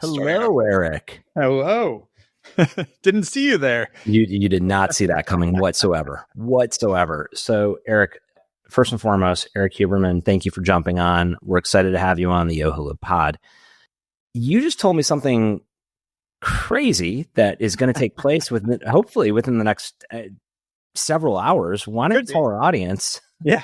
Hello, Erik. Hello. Didn't see you there. You did not see that coming whatsoever. So, Erik, first and foremost, Erik Huberman, thank you for jumping on. We're excited to have you on the OhHello Pod. You just told me something crazy that is going to take place hopefully within the next several hours. Why don't you tell our audience? Yeah.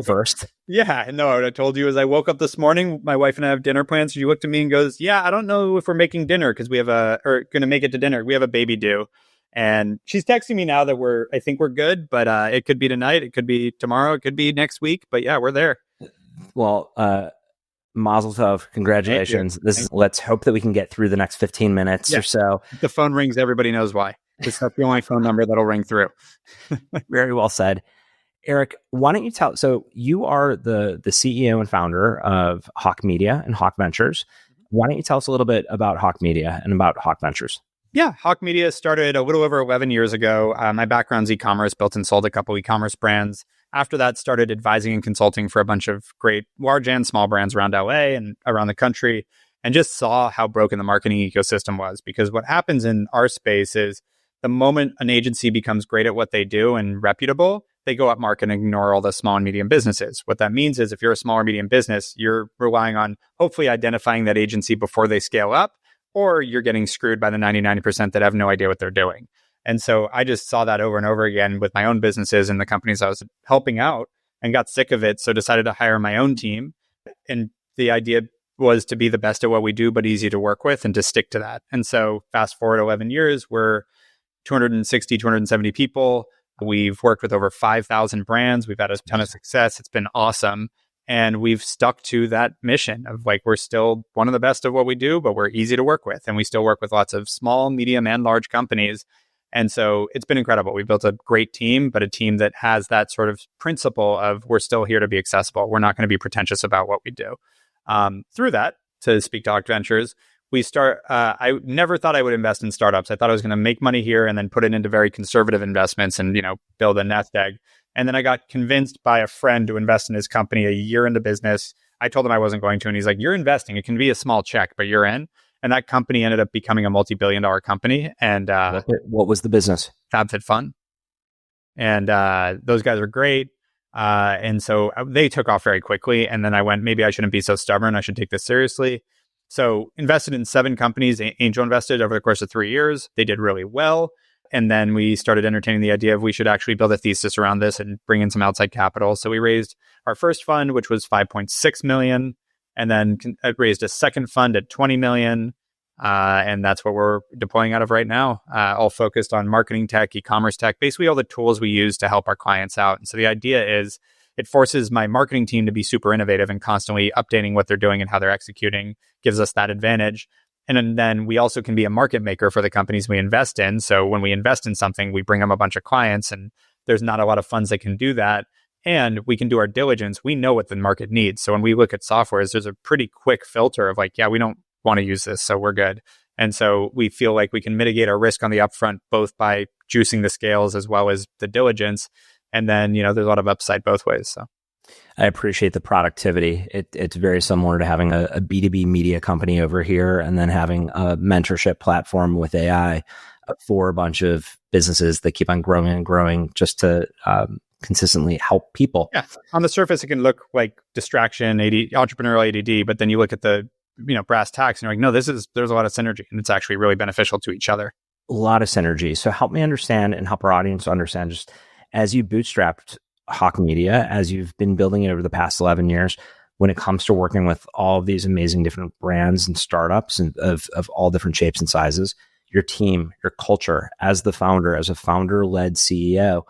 First. Yeah, no, I told you as I woke up this morning, my wife and I have dinner plans. She looked at me and goes, yeah, I don't know if we're making dinner because we have going to make it to dinner. We have a baby due. And she's texting me now that I think we're good, but it could be tonight. It could be tomorrow. It could be next week. But yeah, we're there. Well, Mazel tov. Congratulations. Let's hope that we can get through the next 15 minutes or so. If the phone rings, everybody knows why. It's not the only phone number that'll ring through. Very well said. Erik, why don't you tell? So you are the CEO and founder of Hawke Media and Hawke Ventures. Why don't you tell us a little bit about Hawke Media and about Hawke Ventures? Yeah, Hawke Media started a little over 11 years ago. My background's e-commerce, built and sold a couple e-commerce brands. After that, started advising and consulting for a bunch of great large and small brands around LA and around the country, and just saw how broken the marketing ecosystem was. Because what happens in our space is the moment an agency becomes great at what they do and reputable, they go up market and ignore all the small and medium businesses. What that means is if you're a small or medium business, you're relying on hopefully identifying that agency before they scale up, or you're getting screwed by the 99% that have no idea what they're doing. And so I just saw that over and over again with my own businesses and the companies I was helping out, and got sick of it. So decided to hire my own team. And the idea was to be the best at what we do, but easy to work with and to stick to that. And so fast forward 11 years, we're 260, 270 people. We've worked with over 5,000 brands. We've had a ton of success. It's been awesome. And we've stuck to that mission of we're still one of the best at what we do, but we're easy to work with. And we still work with lots of small, medium, and large companies. And so it's been incredible. We built a great team, but a team that has that sort of principle of we're still here to be accessible. We're not going to be pretentious about what we do. Through that, to speak to Hawke Ventures, I never thought I would invest in startups. I thought I was going to make money here and then put it into very conservative investments and, build a nest egg. And then I got convinced by a friend to invest in his company a year into business. I told him I wasn't going to. And he's like, you're investing. It can be a small check, but you're in. And that company ended up becoming a multi-billion-dollar company. And what was the business? FabFitFun. And those guys are great. And so they took off very quickly. And then I went, maybe I shouldn't be so stubborn. I should take this seriously. So invested in 7 companies, angel invested over the course of 3 years. They did really well. And then we started entertaining the idea of we should actually build a thesis around this and bring in some outside capital. So we raised our first fund, which was 5.6 million, and then raised a second fund at 20 million. And that's what we're deploying out of right now, all focused on marketing tech, e-commerce tech, basically all the tools we use to help our clients out. And so the idea is it forces my marketing team to be super innovative and constantly updating what they're doing and how they're executing, gives us that advantage. And then we also can be a market maker for the companies we invest in. So when we invest in something, we bring them a bunch of clients, and there's not a lot of funds that can do that. And we can do our diligence. We know what the market needs. So when we look at softwares, there's a pretty quick filter of yeah, we don't want to use this, so we're good. And so we feel like we can mitigate our risk on the upfront, both by juicing the scales as well as the diligence. And then, there's a lot of upside both ways. So I appreciate the productivity. It's very similar to having a B2B media company over here and then having a mentorship platform with AI for a bunch of businesses that keep on growing and growing just to consistently help people. Yeah. On the surface, it can look like distraction, entrepreneurial ADD, but then you look at the brass tacks and you're like, no, there's a lot of synergy, and it's actually really beneficial to each other. A lot of synergy. So help me understand and help our audience understand, just as you bootstrapped Hawke Media, as you've been building it over the past 11 years, when it comes to working with all of these amazing different brands and startups and of all different shapes and sizes, your team, your culture, as the founder, as a founder-led CEO,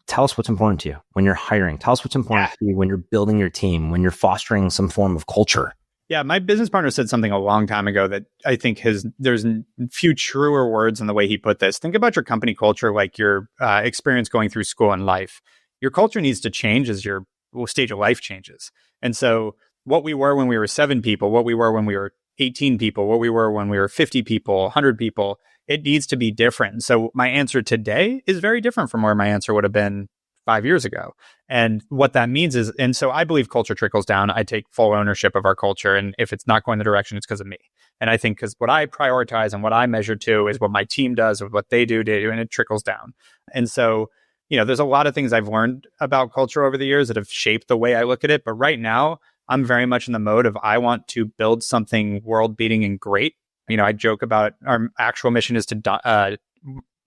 tell us what's important to you when you're hiring. Tell us what's important to you when you're building your team, when you're fostering some form of culture. Yeah, my business partner said something a long time ago that I think there's few truer words in the way he put this. Think about your company culture like your experience going through school and life. Your culture needs to change as your stage of life changes. And so what we were when we were 7 people, what we were when we were 18 people, what we were when we were 50 people, 100 people, it needs to be different. So my answer today is very different from where my answer would have been 5 years ago. And what that means is, and so I believe culture trickles down. I take full ownership of our culture. And if it's not going the direction, it's because of me. And I think because what I prioritize and what I measure to is what my team does or what they do, and it trickles down. And so, there's a lot of things I've learned about culture over the years that have shaped the way I look at it. But right now, I'm very much in the mode of I want to build something world beating and great. I joke about our actual mission is to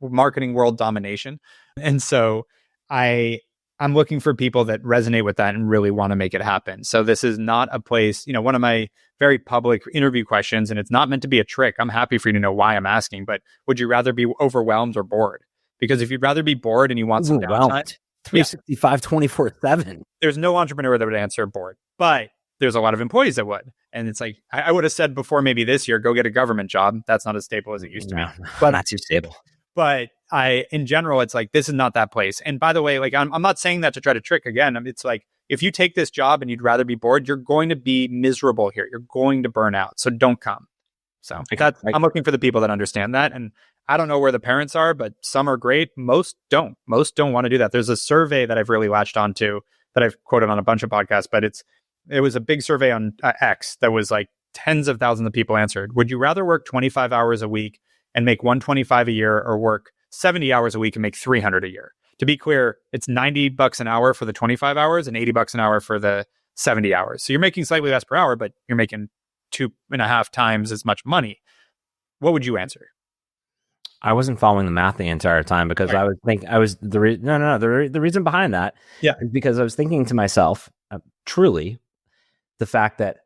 marketing world domination. And so I'm looking for people that resonate with that and really want to make it happen. So this is not a place, one of my very public interview questions, and it's not meant to be a trick. I'm happy for you to know why I'm asking, but would you rather be overwhelmed or bored? Because if you'd rather be bored and you want some downtime, 365, 24/7. There's no entrepreneur that would answer bored, but there's a lot of employees that would. And it's like, I would have said before, maybe this year, go get a government job. That's not as stable as it used to be. But not too stable. But in general, it's like, this is not that place. And by the way, like, I'm not saying that to try to trick again. It's like, if you take this job and you'd rather be bored, you're going to be miserable here. You're going to burn out. So don't come. So I'm looking for the people that understand that. And I don't know where the parents are, but some are great. Most don't. Most don't want to do that. There's a survey that I've really latched onto that I've quoted on a bunch of podcasts, but it was a big survey on X that was like tens of thousands of people answered. Would you rather work 25 hours a week and make $125 a year, or work 70 hours a week and make $300 a year? To be clear, it's $90 an hour for the 25 hours and $80 an hour for the 70 hours. So you're making slightly less per hour, but you're making 2.5 times as much money. What would you answer? I wasn't following the math the entire time because the reason behind that is because I was thinking to myself, truly, the fact that,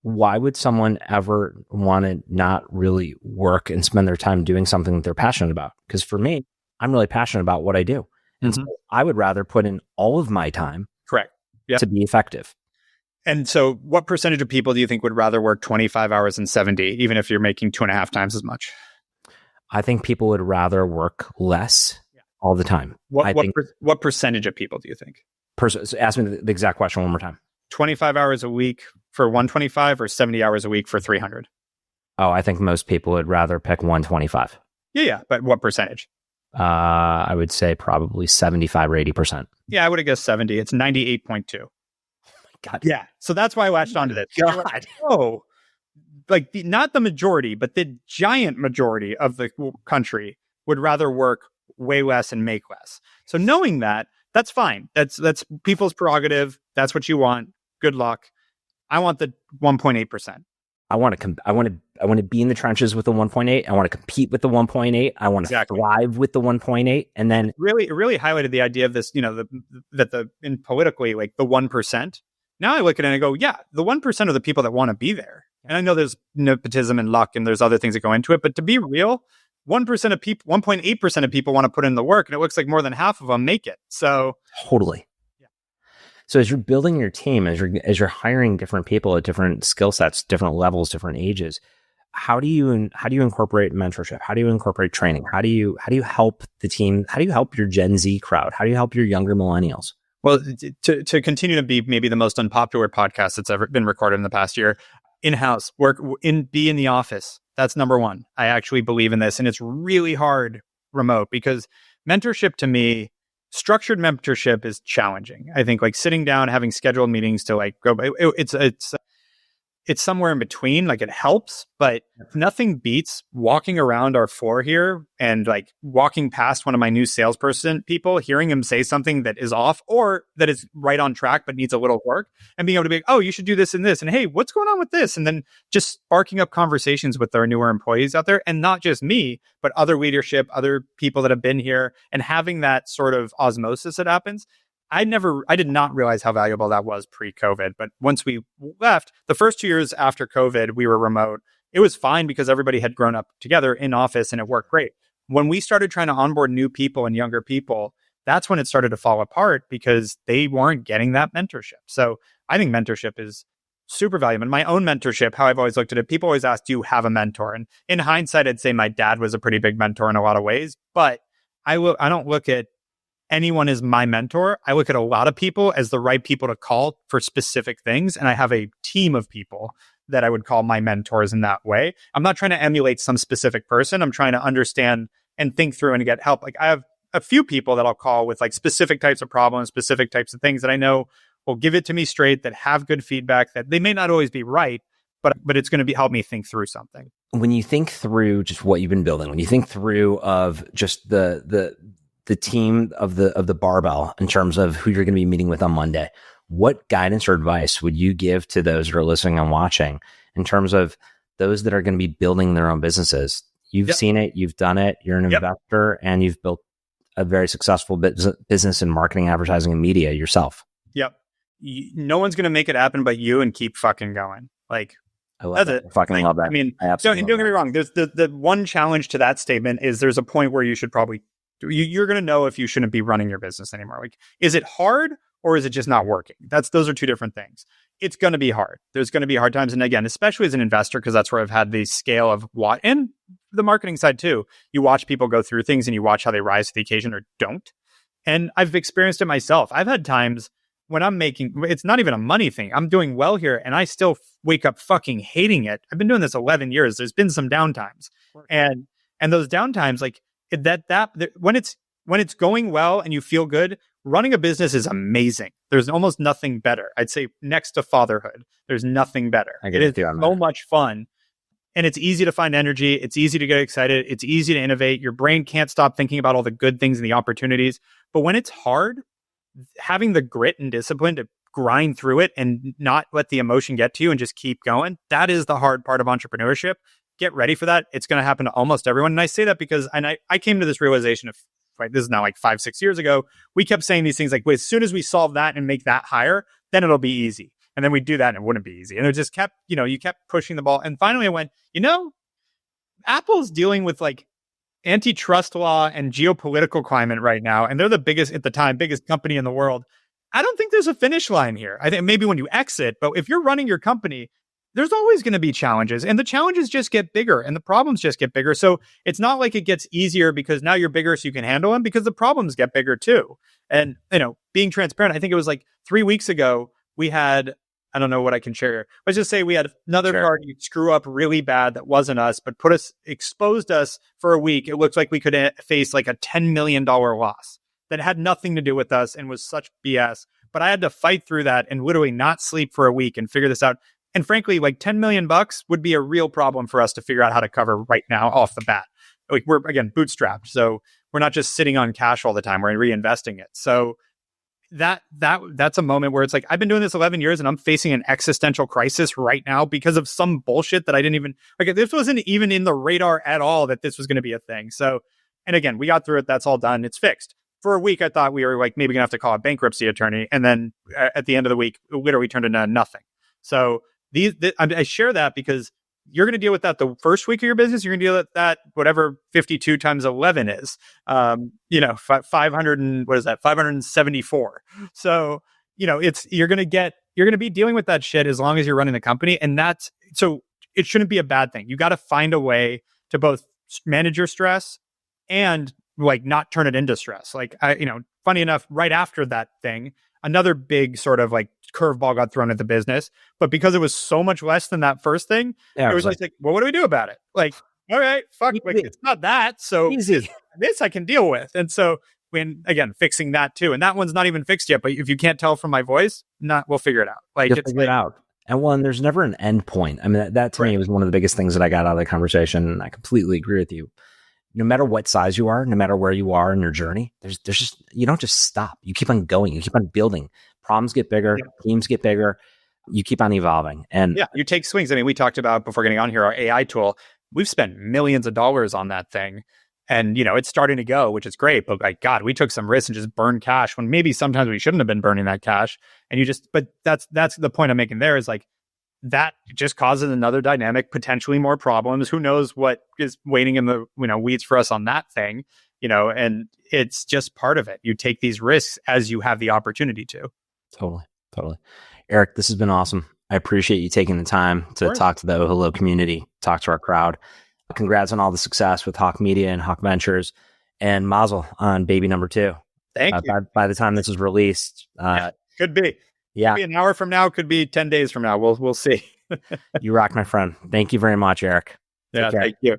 why would someone ever want to not really work and spend their time doing something that they're passionate about? Because for me, I'm really passionate about what I do. And so I would rather put in all of my time to be effective. And so what percentage of people do you think would rather work 25 hours and 70, even if you're making 2.5 times as much? I think people would rather work less all the time. What percentage of people do you think? So ask me the exact question one more time. 25 hours a week for 125 or 70 hours a week for 300? Oh, I think most people would rather pick 125. Yeah. But what percentage? I would say probably 75 or 80%. Yeah, I would have guessed 70. It's 98.2. Oh my God. Yeah. So that's why I latched onto this. God. Oh, like not the majority, but the giant majority of the country would rather work way less and make less. So knowing that, that's fine. That's people's prerogative. That's what you want. Good luck. I want the 1.8%. I want to be in the trenches with the 1.8. I want to compete with the 1.8. I want to thrive with the 1.8. And then it really highlighted the idea of this, in politically, like the 1%. Now I look at it and I go, yeah, the 1% are the people that want to be there. And I know there's nepotism and luck and there's other things that go into it, but to be real, 1% of people, 1.8% of people want to put in the work, and it looks like more than half of them make it. So totally. Yeah. So as you're building your team, as you're hiring different people at different skill sets, different levels, different ages, how do you incorporate mentorship? How do you incorporate training? How do you help the team? How do you help your Gen Z crowd? How do you help your younger millennials? Well, to continue to be maybe the most unpopular podcast that's ever been recorded in the past year, in-house, be in the office. That's number one. I actually believe in this, and it's really hard remote because mentorship to me, structured mentorship is challenging. I think like sitting down, having scheduled meetings to like go, it's somewhere in between. Like it helps, but nothing beats walking around our floor here and like walking past one of my new salesperson people, hearing him say something that is off or that is right on track but needs a little work, and being able to be like, oh, you should do this and this, and hey, what's going on with this? And then just sparking up conversations with our newer employees out there, and not just me, but other leadership, other people that have been here, and having that sort of osmosis that happens. I did not realize how valuable that was pre-COVID. But once we left, the first 2 years after COVID, we were remote. It was fine because everybody had grown up together in office and it worked great. When we started trying to onboard new people and younger people, that's when it started to fall apart because they weren't getting that mentorship. So I think mentorship is super valuable. And my own mentorship, how I've always looked at it, people always ask, do you have a mentor? And in hindsight, I'd say my dad was a pretty big mentor in a lot of ways, but I don't look at anyone is my mentor. I look at a lot of people as the right people to call for specific things. And I have a team of people that I would call my mentors in that way. I'm not trying to emulate some specific person. I'm trying to understand and think through and get help. Like I have a few people that I'll call with like specific types of problems, specific types of things that I know will give it to me straight, that have good feedback, that they may not always be right, but it's going to help me think through something. When you think through just what you've been building, when you think through of just the team of the barbell in terms of who you're going to be meeting with on Monday, what guidance or advice would you give to those that are listening and watching in terms of those that are going to be building their own businesses? You've seen it, you've done it, you're an investor, and you've built a very successful business in marketing, advertising, and media yourself. Yep. No one's going to make it happen but you, and keep fucking going. Like, I love that. I fucking love that. I mean, I absolutely don't get me wrong. There's the one challenge to that statement is there's a point where you should probably, you're going to know if you shouldn't be running your business anymore. Like, is it hard or is it just not working? Those are two different things. It's going to be hard. There's going to be hard times. And again, especially as an investor, because that's where I've had the scale of what, and the marketing side too, you watch people go through things and you watch how they rise to the occasion or don't. And I've experienced it myself. I've had times when I'm making, it's not even a money thing. I'm doing well here and I still wake up fucking hating it. I've been doing this 11 years. There's been some downtimes. And those downtimes, like when it's going well and you feel good, running a business is amazing. There's almost nothing better. I'd say next to fatherhood, there's nothing better. It is so much fun. And it's easy to find energy. It's easy to get excited. It's easy to innovate. Your brain can't stop thinking about all the good things and the opportunities. But when it's hard, having the grit and discipline to grind through it and not let the emotion get to you and just keep going, that is the hard part of entrepreneurship. Get ready for that. It's going to happen to almost everyone. And I say that because I came to this realization of, right, this is now like 5-6 years ago. We kept saying these things like, wait, as soon as we solve that and make that higher, then it'll be easy. And then we do that and it wouldn't be easy. And it just kept, you kept pushing the ball. And finally I went, Apple's dealing with like antitrust law and geopolitical climate right now. And they're the biggest, at the time, biggest company in the world. I don't think there's a finish line here. I think maybe when you exit, but if you're running your company, there's always going to be challenges, and the challenges just get bigger and the problems just get bigger. So it's not like it gets easier because now you're bigger so you can handle them, because the problems get bigger too. And, being transparent, I think it was like 3 weeks ago, we had, I don't know what I can share. Let's just say we had another party screw up really bad that wasn't us, but exposed us for a week. It looked like we could face like a $10 million loss that had nothing to do with us and was such BS. But I had to fight through that and literally not sleep for a week and figure this out. And frankly, like $10 million would be a real problem for us to figure out how to cover right now off the bat. Like, we're, again, bootstrapped. So we're not just sitting on cash all the time. We're reinvesting it. So that's a moment where it's like, I've been doing this 11 years and I'm facing an existential crisis right now because of some bullshit that I didn't even, like, this wasn't even in the radar at all that this was going to be a thing. So, and again, we got through it. That's all done. It's fixed. For a week, I thought we were like maybe gonna have to call a bankruptcy attorney. And then at the end of the week, it literally turned into nothing. So I share that because you're going to deal with that the first week of your business. You're going to deal with that, whatever 52 times 11 is, 500 and what is that? 574. So, you're going to be dealing with that shit as long as you're running the company. And so it shouldn't be a bad thing. You got to find a way to both manage your stress and like not turn it into stress. Like, funny enough, right after that thing, another big sort of like curveball got thrown at the business, but because it was so much less than that first thing, it was like, well, what do we do about it? Like, all right, fuck, like, it's not that. So this I can deal with. And so again, fixing that too. And that one's not even fixed yet, but if you can't tell from my voice, we'll figure it out. Like, you'll figure it out. And there's never an end point. I mean, that to me was one of the biggest things that I got out of the conversation. And I completely agree with you. No matter what size you are, no matter where you are in your journey, there's just, you don't just stop. You keep on going. You keep on building. Problems get bigger. Teams get bigger. You keep on evolving. And you take swings. I mean, we talked about before getting on here, our AI tool. We've spent millions of dollars on that thing. And, it's starting to go, which is great. But like, God, we took some risks and just burned cash when maybe sometimes we shouldn't have been burning that cash. And but that's the point I'm making there is like, that just causes another dynamic, potentially more problems. Who knows what is waiting in the weeds for us on that thing, and it's just part of it. You take these risks as you have the opportunity to. Totally. Erik, this has been awesome. I appreciate you taking the time to talk to the OhHello community, talk to our crowd. Congrats on all the success with Hawke Media and Hawke Ventures, and mazel on baby number 2. Thank you. By the time this is released, could be. Yeah. Could be an hour from now, could be 10 days from now. We'll see. You rock, my friend. Thank you very much, Erik. Yeah, thank you.